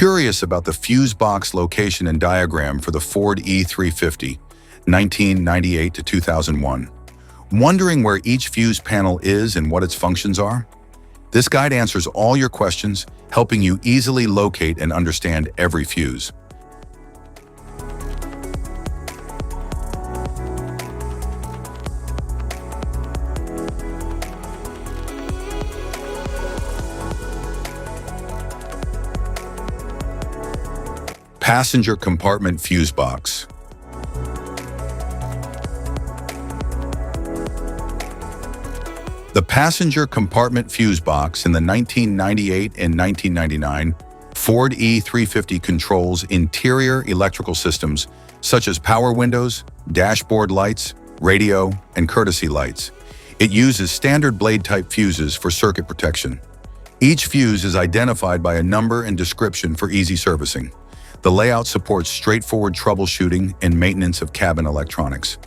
Curious about the fuse box location and diagram for the Ford E-350, 1998 to 2001? Wondering where each fuse panel is and what its functions are? This guide answers all your questions, helping you easily locate and understand every fuse. Passenger compartment fuse box. The passenger compartment fuse box in the 1998 and 1999 Ford E-350 controls interior electrical systems such as power windows, dashboard lights, radio, and courtesy lights. It uses standard blade-type fuses for circuit protection. Each fuse is identified by a number and description for easy servicing. The layout supports straightforward troubleshooting and maintenance of cabin electronics.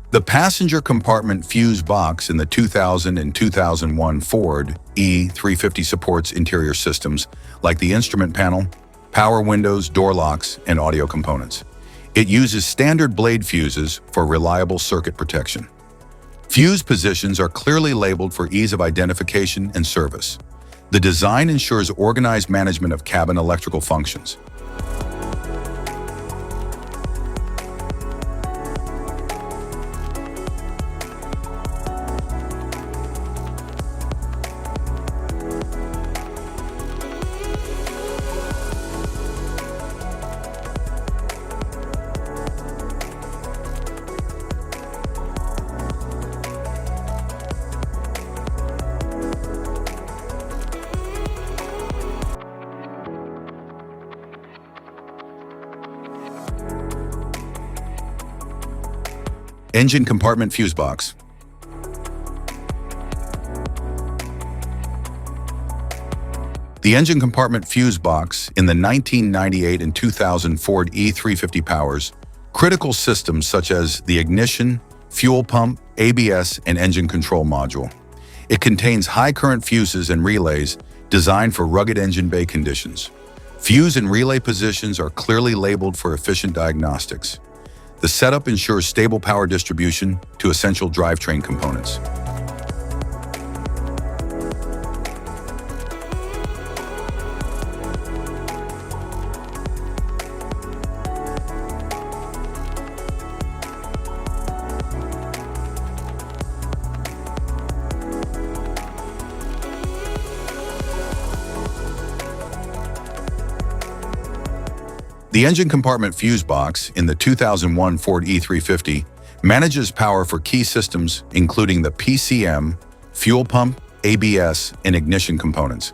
The passenger compartment fuse box in the 2000 and 2001 Ford E-350 supports interior systems like the instrument panel, power windows, door locks, and audio components. It uses standard blade fuses for reliable circuit protection. Fuse positions are clearly labeled for ease of identification and service. The design ensures organized management of cabin electrical functions. Engine compartment fuse box. The engine compartment fuse box in the 1998 and 2000 Ford E-350 powers critical systems such as the ignition, fuel pump, ABS, and engine control module. It contains high current fuses and relays designed for rugged engine bay conditions. Fuse and relay positions are clearly labeled for efficient diagnostics. The setup ensures stable power distribution to essential drivetrain components. The engine compartment fuse box in the 2001 Ford E-350 manages power for key systems including the PCM, fuel pump, ABS, and ignition components.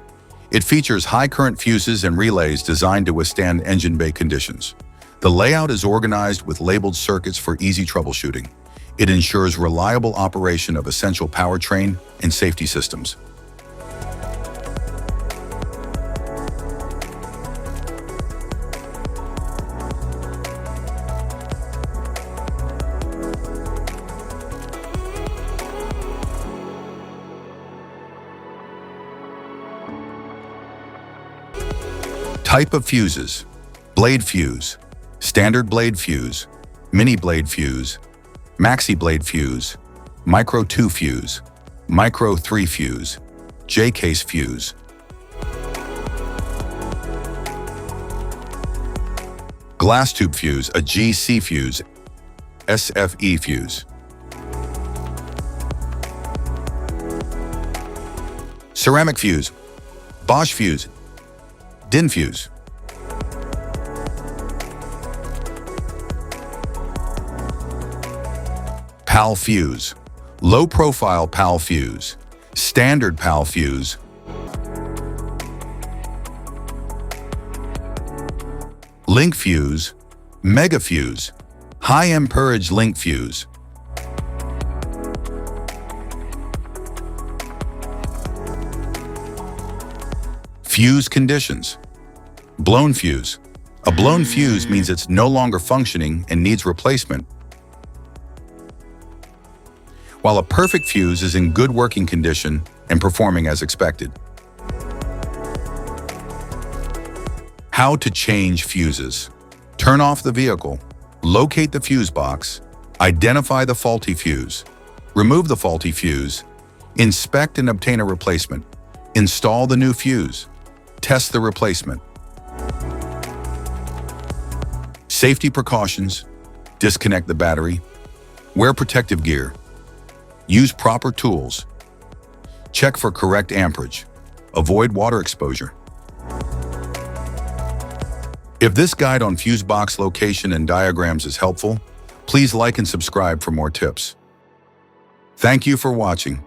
It features high current fuses and relays designed to withstand engine bay conditions. The layout is organized with labeled circuits for easy troubleshooting. It ensures reliable operation of essential powertrain and safety systems. Type of fuses: blade fuse, standard blade fuse, mini blade fuse, maxi blade fuse, micro 2 fuse, micro 3 fuse, J-case fuse. Glass tube fuse, a GC fuse, SFE fuse. Ceramic fuse, Bosch fuse, DIN fuse. PAL fuse, low profile PAL fuse, standard PAL fuse. Link fuse, mega fuse, high amperage link fuse. Fuse conditions. Blown fuse. A blown fuse means it's no longer functioning and needs replacement, while a perfect fuse is in good working condition and performing as expected. How to change fuses. Turn off the vehicle, locate the fuse box, identify the faulty fuse, remove the faulty fuse, inspect and obtain a replacement, install the new fuse, test the replacement. Safety precautions. Disconnect the battery, wear protective gear, use proper tools, check for correct amperage, avoid water exposure. If this guide on fuse box location and diagrams is helpful, please like and subscribe for more tips. Thank you for watching.